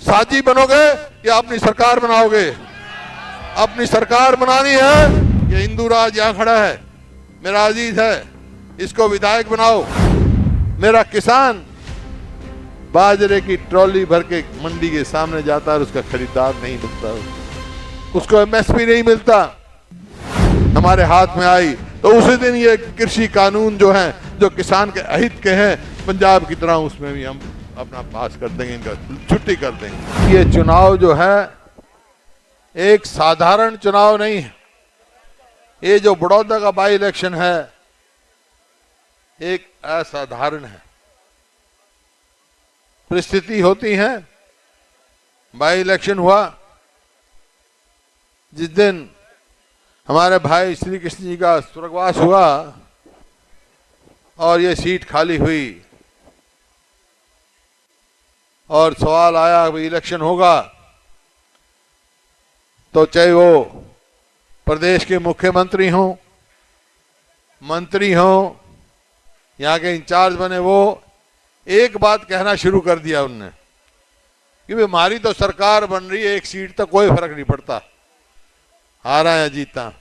साजी बनोगे या अपनी सरकार बनाओगे? अपनी सरकार बनानी है। ये हिंदू राज यहां खड़ा है, मेरा अजीज है, इसको विधायक बनाओ। मेरा किसान बाजरे की ट्रॉली भर के मंडी के सामने जाता है और उसका खरीदार नहीं मिलता, उसको एमएसपी नहीं मिलता। हमारे हाथ में आई तो उसी दिन ये कृषि कानून जो है, जो किसान के अहित के हैं, पंजाब की तरह उसमें भी हम अपना पास कर देंगे, इनका छुट्टी कर देंगे। ये चुनाव जो है एक साधारण चुनाव नहीं है। ये जो बड़ौदा का बाई इलेक्शन है एक असाधारण है। परिस्थिति होती है, बाई इलेक्शन हुआ जिस दिन हमारे भाई श्री कृष्ण जी का स्वर्गवास हुआ और ये सीट खाली हुई और सवाल आया इलेक्शन होगा तो चाहे वो प्रदेश के मुख्यमंत्री हों, मंत्री हों, यहाँ के इंचार्ज बने, वो एक बात कहना शुरू कर दिया उनने कि भाई हमारी तो सरकार बन रही है, एक सीट तो कोई फर्क नहीं पड़ता, हारा या जीता।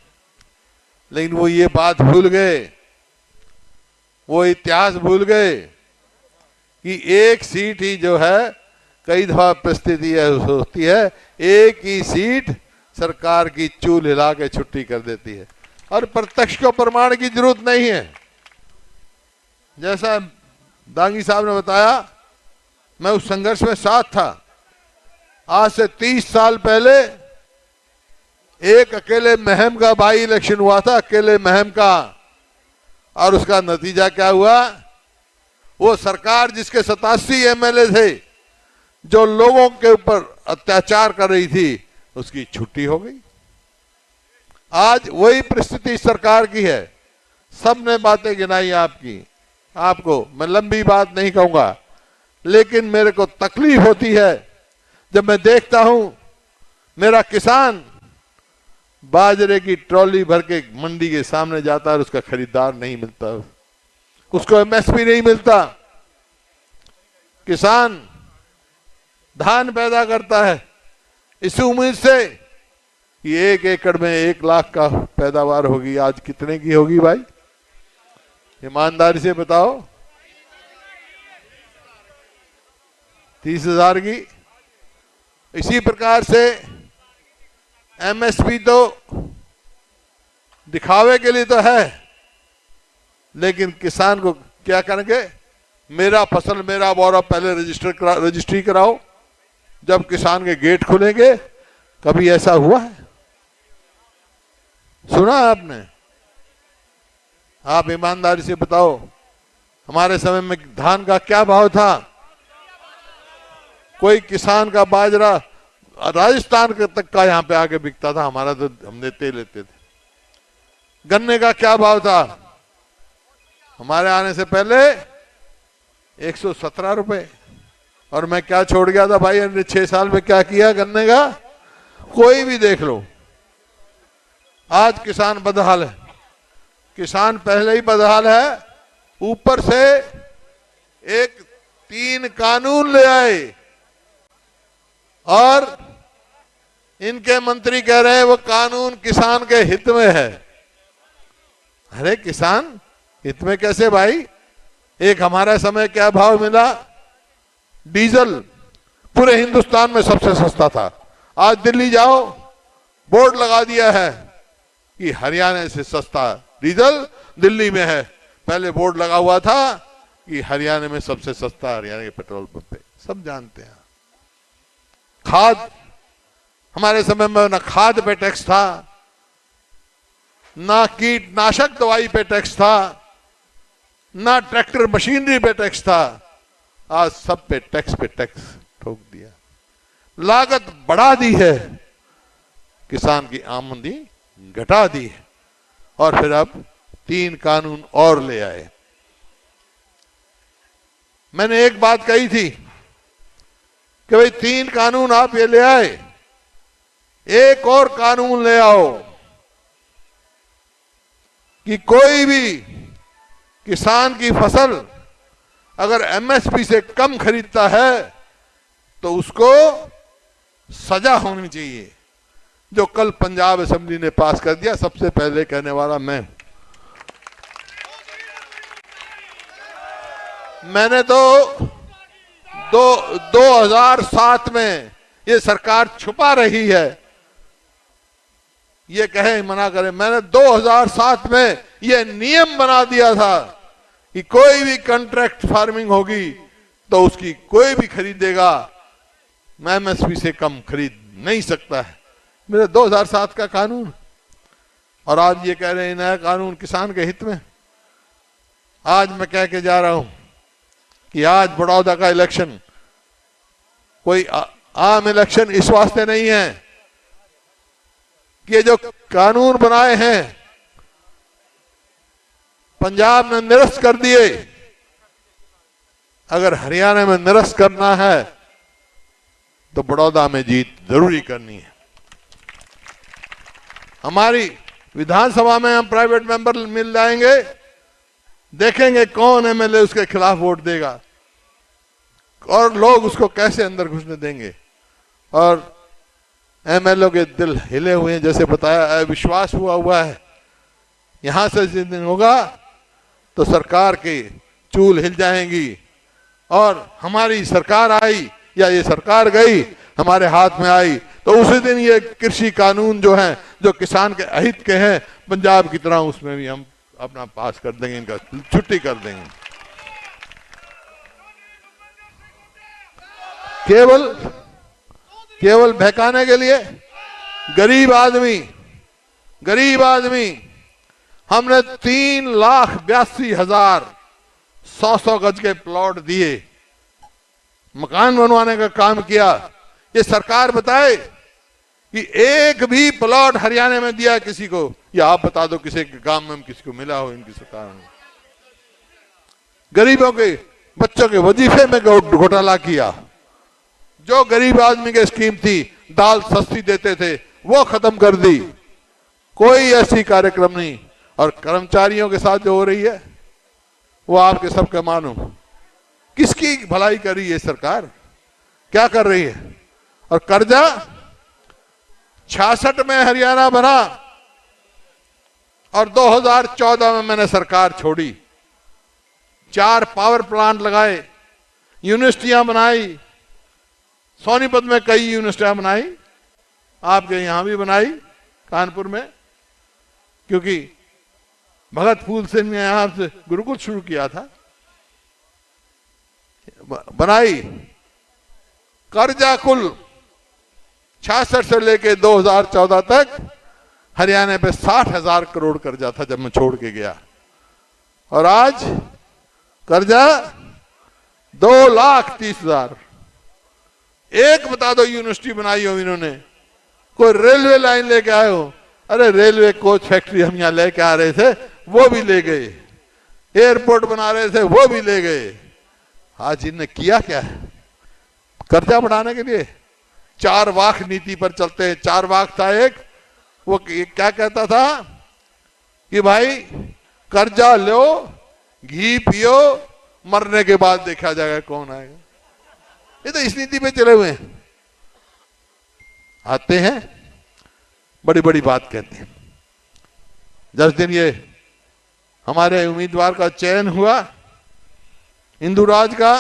लेकिन वो ये बात भूल गए, वो इतिहास भूल गए कि एक सीट ही जो है, कई दफा परिस्थिति होती है, एक ही सीट सरकार की चूल हिला के छुट्टी कर देती है और प्रत्यक्ष को प्रमाण की जरूरत नहीं है। जैसा दांगी साहब ने बताया, मैं उस संघर्ष में साथ था। आज से 30 साल पहले एक अकेले महम का बाई इलेक्शन हुआ था, अकेले महम का, और उसका नतीजा क्या हुआ? वो सरकार जिसके 87 एमएलए थे, जो लोगों के ऊपर अत्याचार कर रही थी, उसकी छुट्टी हो गई। आज वही परिस्थिति सरकार की है। सबने बातें गिनाई आपको मैं लंबी बात नहीं कहूंगा, लेकिन मेरे को तकलीफ होती है जब मैं देखता हूं मेरा किसान बाजरे की ट्रॉली भर के मंडी के सामने जाता है और उसका खरीदार नहीं मिलता, उसको एमएसपी नहीं मिलता। किसान धान पैदा करता है इस उम्मीद से कि 1 एकड़ में 1 लाख का पैदावार होगी। आज कितने की होगी भाई? ईमानदारी से बताओ। 30,000 की। इसी प्रकार से एमएसपी तो दिखावे के लिए तो है, लेकिन किसान को क्या करेंगे? मेरा फसल मेरा बौरा पहले रजिस्ट्री कराओ, जब किसान के गेट खुलेंगे। कभी ऐसा हुआ है? सुना आपने? आप ईमानदारी से बताओ, हमारे समय में धान का क्या भाव था? कोई किसान का बाजरा राजस्थान तक का यहाँ पे आके बिकता था, हमारा तो हम देते लेते थे। गन्ने का क्या भाव था? हमारे आने से पहले 117 रुपए। और मैं क्या छोड़ गया था भाई, हमने 6 साल में क्या किया गन्ने का? कोई भी देख लो। आज किसान बदहाल है, किसान पहले ही बदहाल है, ऊपर से एक 3 कानून ले आए और इनके मंत्री कह रहे हैं वो कानून किसान के हित में है। अरे किसान हित में कैसे भाई? एक हमारा समय क्या भाव मिला? डीजल पूरे हिंदुस्तान में सबसे सस्ता था। आज दिल्ली जाओ, बोर्ड लगा दिया है कि हरियाणा से सस्ता डीजल दिल्ली में है। पहले बोर्ड लगा हुआ था कि हरियाणा में सबसे सस्ता हरियाणा के पेट्रोल पंप पे, सब जानते हैं। खाद, हमारे समय में ना खाद पे टैक्स था, ना कीटनाशक दवाई पे टैक्स था, ना ट्रैक्टर मशीनरी पे टैक्स था। आज सब पे टैक्स ठोक दिया, लागत बढ़ा दी है, किसान की आमदनी घटा दी है, और फिर अब 3 कानून और ले आए। मैंने एक बात कही थी कि भाई 3 कानून आप ये ले आए, एक और कानून ले आओ कि कोई भी किसान की फसल अगर एमएसपी से कम खरीदता है तो उसको सजा होनी चाहिए। जो कल पंजाब असेंबली ने पास कर दिया, सबसे पहले कहने वाला मैं हूं। मैंने तो 2007 में ये सरकार छुपा रही है, ये कहे मना करे, मैंने 2007 में ये नियम बना दिया था कि कोई भी कॉन्ट्रैक्ट फार्मिंग होगी तो उसकी कोई भी खरीदेगा, एमएसपी से कम खरीद नहीं सकता है। मेरे 2007 का कानून, और आज ये कह रहे हैं नया कानून किसान के हित में। आज मैं कह के जा रहा हूं कि आज बड़ौदा का इलेक्शन कोई आम इलेक्शन इस वास्ते नहीं है कि ये जो कानून बनाए हैं पंजाब ने निरस्त कर दिए, अगर हरियाणा में निरस्त करना है तो बड़ौदा में जीत जरूरी करनी है। हमारी विधानसभा में हम प्राइवेट मेंबर मिल जाएंगे, देखेंगे कौन एमएलए उसके खिलाफ वोट देगा और लोग उसको कैसे अंदर घुसने देंगे। और एमएलए के दिल हिले हुए हैं, जैसे बताया, विश्वास हुआ है। यहां से जिस दिन होगा तो सरकार की चूल हिल जाएंगी, और हमारी सरकार आई या ये सरकार गई, हमारे हाथ में आई तो उसी दिन ये कृषि कानून जो है, जो किसान के अहित के हैं पंजाब की तरह, उसमें भी हम अपना पास कर देंगे, इनका छुट्टी कर देंगे। केवल बहकाने के लिए गरीब आदमी हमने 3,82,100 गज के प्लॉट दिए, मकान बनवाने का काम किया। ये सरकार बताए कि एक भी प्लॉट हरियाणा में दिया किसी को, या आप बता दो किसी के गांव में किसी को मिला हो इनकी सरकार ने। गरीबों के बच्चों के वजीफे में घोटाला किया। जो गरीब आदमी की स्कीम थी, दाल सस्ती देते थे, वो खत्म कर दी। कोई ऐसी कार्यक्रम नहीं। और कर्मचारियों के साथ जो हो रही है वो आपके सबके मालूम। किसकी भलाई कर रही है सरकार, क्या कर रही है। और कर्जा 66 में हरियाणा बना और 2014 में मैंने सरकार छोड़ी। 4 पावर प्लांट लगाए, यूनिवर्सिटियां बनाई, सोनीपत में कई यूनिवर्सिटियां बनाई, आपके यहां भी बनाई कानपुर में, क्योंकि भगत फूल सिंह ने यहां से गुरुकुल शुरू किया था, बनाई। कर्जा कुल 66 से लेके 2014 तक हरियाणा पे 60,000 करोड़ कर्जा था जब मैं छोड़ के गया, और आज कर्जा 2,30,000। एक बता दो यूनिवर्सिटी बनाई हो इन्होंने, कोई रेलवे लाइन लेके आए हो। अरे रेलवे कोच फैक्ट्री हम यहां लेके आ रहे थे, वो भी ले गए। एयरपोर्ट बना रहे थे, वो भी ले गए। आज इनने किया क्या है कर्जा बढ़ाने के लिए? 4 वाक नीति पर चलते हैं। 4 वाक था एक, वो क्या कहता था कि भाई कर्जा लो, घी पियो, मरने के बाद देखा जाएगा कौन आएगा। ये तो इस नीति पे चले हुए हैं। आते हैं बड़ी बड़ी बात कहते हैं। जिस दिन ये हमारे उम्मीदवार का चयन हुआ इंदुराज का,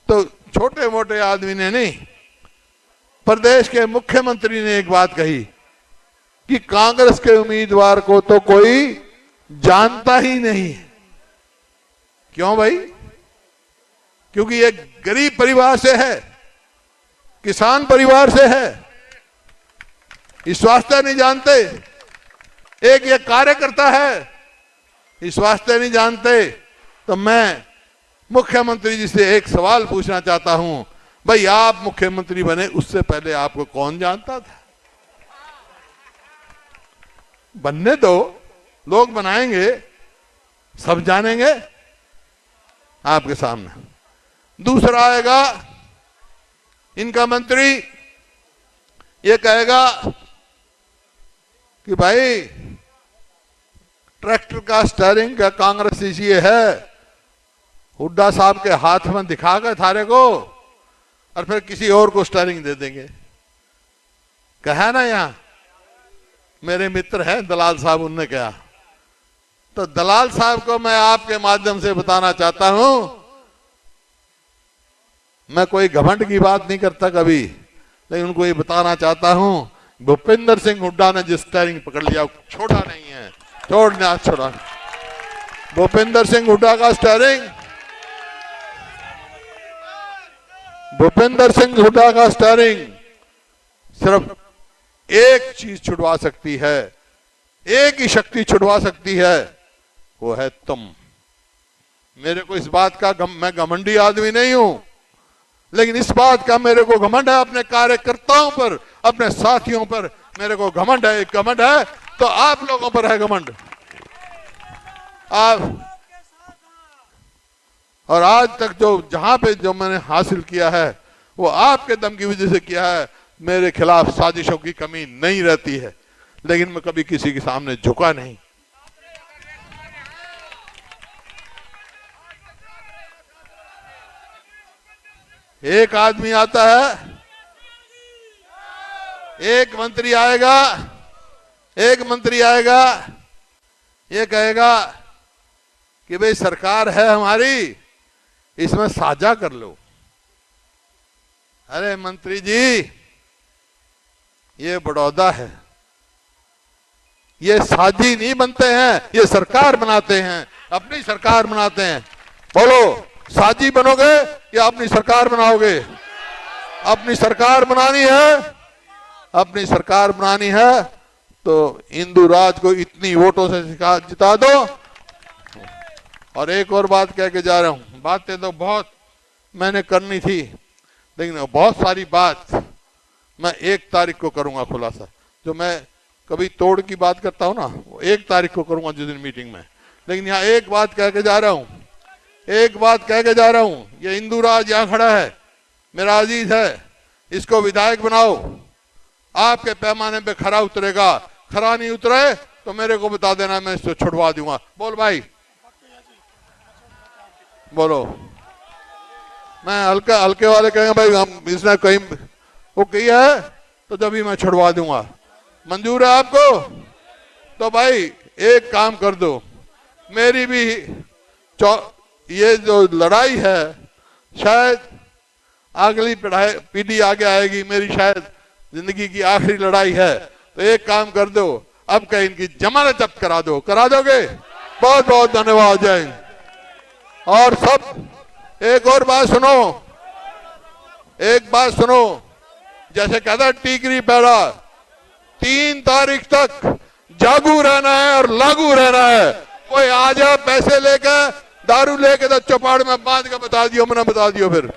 तो छोटे मोटे आदमी ने नहीं, प्रदेश के मुख्यमंत्री ने एक बात कही कि कांग्रेस के उम्मीदवार को तो कोई जानता ही नहीं। क्यों भाई? क्योंकि ये गरीब परिवार से है, किसान परिवार से है, इस वास्ते नहीं जानते। एक ये कार्यकर्ता है, इस वास्ते नहीं जानते। तो मैं मुख्यमंत्री जी से एक सवाल पूछना चाहता हूं, भाई आप मुख्यमंत्री बने उससे पहले आपको कौन जानता था? बनने दो, लोग बनाएंगे, सब जानेंगे आपके सामने। दूसरा आएगा इनका मंत्री, ये कहेगा कि भाई ट्रैक्टर का स्टीयरिंग का कांग्रेस इसलिए है, हुड्डा साहब के हाथ में दिखा गए थारे को। और फिर किसी और को स्टीयरिंग दे देंगे। कहा ना, यहां मेरे मित्र हैं दलाल साहब, उनने कहा। तो दलाल साहब को मैं आपके माध्यम से बताना चाहता हूं, मैं कोई घमंड की बात नहीं करता कभी, लेकिन उनको ये बताना चाहता हूं, भूपेंद्र सिंह हुड्डा ने जिस स्टीयरिंग पकड़ लिया छोड़ा नहीं है, छोड़ा। भूपेंद्र सिंह हुड्डा का स्टीयरिंग, भूपेंद्र सिंह हुड्डा का स्टीयरिंग सिर्फ एक चीज छुड़वा सकती है, एक ही शक्ति छुड़वा सकती है, वो है तुम। मेरे को इस बात का मैं घमंडी आदमी नहीं हूं, लेकिन इस बात का मेरे को घमंड है अपने कार्यकर्ताओं पर, अपने साथियों पर मेरे को घमंड है। एक घमंड है तो आप लोगों पर है घमंड। आप और आज तक जहां पे मैंने हासिल किया है वो आपके दम की वजह से किया है। मेरे खिलाफ साजिशों की कमी नहीं रहती है, लेकिन मैं कभी किसी के सामने झुका नहीं। एक आदमी आता है, एक मंत्री आएगा, ये कहेगा कि भाई सरकार है हमारी, इसमें साझा कर लो। अरे मंत्री जी, ये बड़ौदा है, ये साझी नहीं बनते हैं, ये सरकार बनाते हैं, अपनी सरकार बनाते हैं। बोलो, साझी बनोगे या अपनी सरकार बनाओगे? अपनी सरकार बनानी है, अपनी सरकार बनानी है तो इंदु राज को इतनी वोटों से जिता दो। और एक और बात कह के जा रहा हूं, बातें तो बहुत मैंने करनी थी, लेकिन बहुत सारी बात मैं 1 तारीख को करूंगा खुलासा। जो मैं कभी तोड़ की बात करता हूं ना, वो 1 तारीख को करूंगा जिस दिन मीटिंग में। लेकिन यहाँ एक बात कह के जा रहा हूं, ये इंदु राज यहाँ खड़ा है, मेरा अजीज है, इसको विधायक बनाओ, आपके पैमाने पे खरा उतरेगा। खरा नहीं उतरे तो मेरे को बता देना, मैं इसको छुड़वा दूंगा। बोल भाई, बोलो। मैं हल्के वाले कहेंगे भाई हम इसने कहीं वो किया है तो जब भी मैं छुड़वा दूंगा। मंजूर है आपको? तो भाई एक काम कर दो, मेरी भी ये जो लड़ाई है, शायद अगली पीढ़ी आगे आएगी, मेरी शायद जिंदगी की आखिरी लड़ाई है। तो एक काम कर दो, अब कहीं इनकी जमानत जब्त करा दोगे? बहुत बहुत धन्यवाद। जय हिंद। और सब एक और बात सुनो, जैसे कहता टीकरी पैरा, 3 तारीख तक जागू रहना है और लागू रहना है। कोई आ जाए पैसे लेकर, दारू लेके तो चौपाड़ में बांध के बता दियो, मैंने बता दियो फिर।